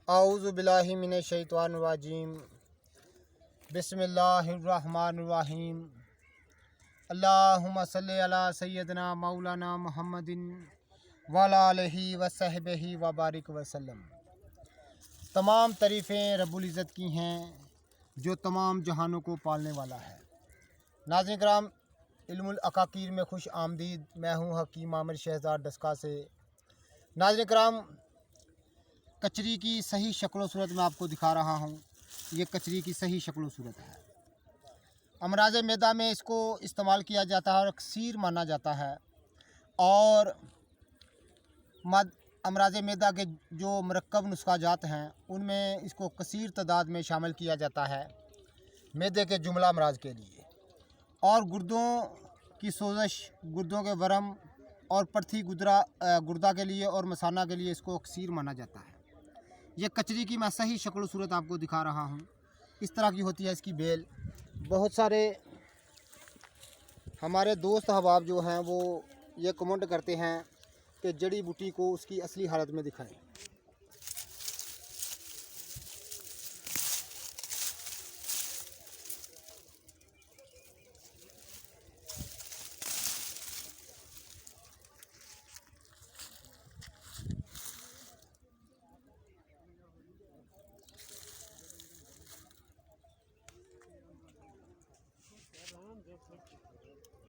आऊज़ु बिल्लाहि मिनश शैतानिर रजीम। बिस्मिल्लाहिर्रहमानिर्रहीम। अल्लाहुम्मा सल्लि अला सय्यदना मौलाना मुहम्मदिन व अला आलिहि व सहबिहि व बारिक वसल्लम। तमाम तारीफ़ें रब्बुल इज़्ज़त की हैं जो तमाम जहानों को पालने वाला है। नाज़रीन किराम, इल्मुल अकाकीर में खुश आमदीद। मैं हूँ हकीम आमिर शहज़ाद डस्का से। नाज़रीन किराम, कचरी की सही शक्ल सूरत मैं आपको दिखा रहा हूँ। ये कचरी की सही शक्ल सूरत है। अमराज़ मैदा में इसको इस्तेमाल किया जाता है और अक्सीर माना जाता है। और अमराज़ मैदा के जो मरकब नुस्खा जात हैं उनमें इसको कसीर तादाद में शामिल किया जाता है मैदे के जुमला अमराज के लिए। और गुर्दों की सोजश, गुर्दों के वरम और पर्थी गुर्दा के लिए और मसाना के लिए इसको अक्सीर माना जाता है। ये कचरी की मैं सही शक्ल सूरत आपको दिखा रहा हूँ। इस तरह की होती है इसकी बेल। बहुत सारे हमारे दोस्त अहबाब जो हैं वो ये कमेंट करते हैं कि जड़ी बूटी को उसकी असली हालत में दिखाएं।